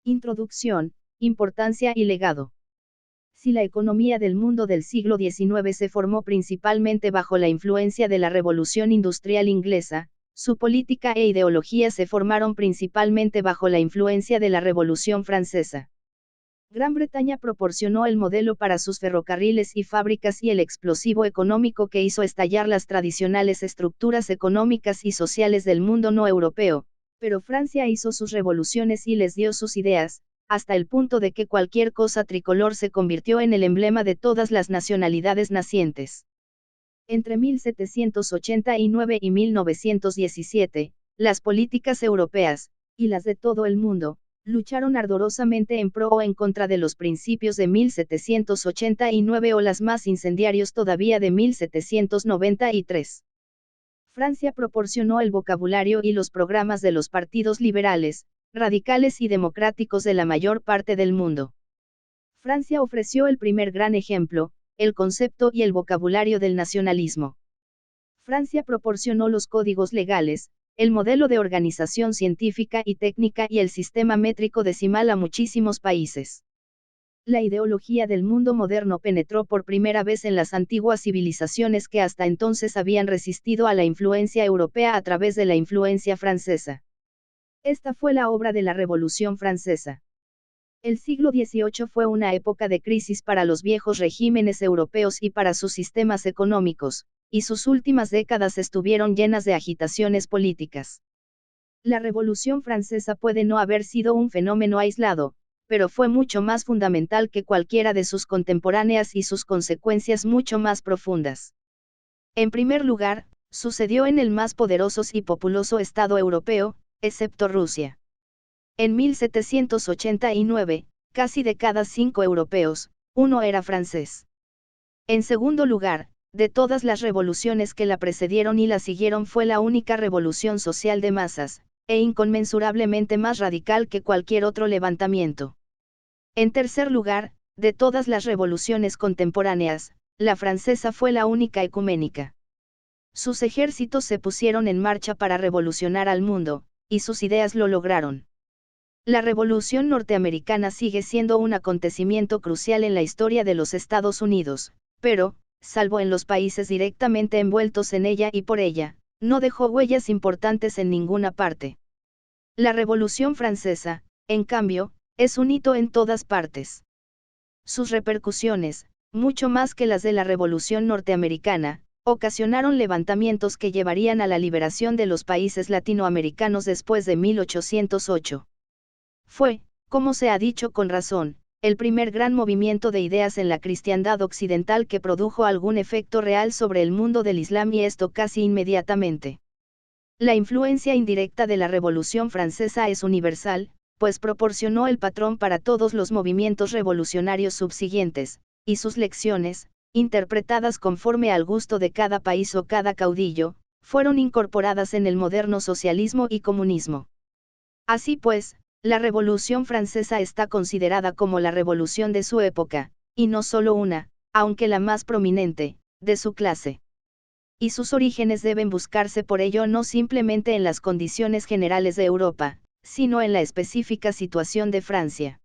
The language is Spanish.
Introducción, importancia y legado. Si la economía del mundo del siglo XIX se formó principalmente bajo la influencia de la Revolución Industrial Inglesa, su política e ideología se formaron principalmente bajo la influencia de la Revolución Francesa. Gran Bretaña proporcionó el modelo para sus ferrocarriles y fábricas y el explosivo económico que hizo estallar las tradicionales estructuras económicas y sociales del mundo no europeo, pero Francia hizo sus revoluciones y les dio sus ideas, hasta el punto de que cualquier cosa tricolor se convirtió en el emblema de todas las nacionalidades nacientes. Entre 1789 y 1917, las políticas europeas, y las de todo el mundo, lucharon ardorosamente en pro o en contra de los principios de 1789 o las más incendiarios todavía de 1793. Francia proporcionó el vocabulario y los programas de los partidos liberales, radicales y democráticos de la mayor parte del mundo. Francia ofreció el primer gran ejemplo, el concepto y el vocabulario del nacionalismo. Francia proporcionó los códigos legales, el modelo de organización científica y técnica y el sistema métrico decimal a muchísimos países. La ideología del mundo moderno penetró por primera vez en las antiguas civilizaciones que hasta entonces habían resistido a la influencia europea a través de la influencia francesa. Esta fue la obra de la Revolución Francesa. El siglo XVIII fue una época de crisis para los viejos regímenes europeos y para sus sistemas económicos, y sus últimas décadas estuvieron llenas de agitaciones políticas. La Revolución Francesa puede no haber sido un fenómeno aislado, pero fue mucho más fundamental que cualquiera de sus contemporáneas y sus consecuencias mucho más profundas. En primer lugar, sucedió en el más poderoso y populoso Estado europeo, excepto Rusia. En 1789, casi de cada 5 europeos, uno era francés. En segundo lugar, de todas las revoluciones que la precedieron y la siguieron fue la única revolución social de masas, e inconmensurablemente más radical que cualquier otro levantamiento. En tercer lugar, de todas las revoluciones contemporáneas, la francesa fue la única ecuménica. Sus ejércitos se pusieron en marcha para revolucionar al mundo, y sus ideas lo lograron. La Revolución Norteamericana sigue siendo un acontecimiento crucial en la historia de los Estados Unidos, pero, salvo en los países directamente envueltos en ella y por ella, no dejó huellas importantes en ninguna parte. La Revolución Francesa, en cambio, es un hito en todas partes. Sus repercusiones, mucho más que las de la Revolución Norteamericana, ocasionaron levantamientos que llevarían a la liberación de los países latinoamericanos después de 1808. Fue, como se ha dicho con razón, el primer gran movimiento de ideas en la cristiandad occidental que produjo algún efecto real sobre el mundo del Islam y esto casi inmediatamente. La influencia indirecta de la Revolución Francesa es universal, pues proporcionó el patrón para todos los movimientos revolucionarios subsiguientes, y sus lecciones, interpretadas conforme al gusto de cada país o cada caudillo, fueron incorporadas en el moderno socialismo y comunismo. Así pues, la Revolución Francesa está considerada como la revolución de su época, y no solo una, aunque la más prominente, de su clase. Y sus orígenes deben buscarse por ello no simplemente en las condiciones generales de Europa, sino en la específica situación de Francia.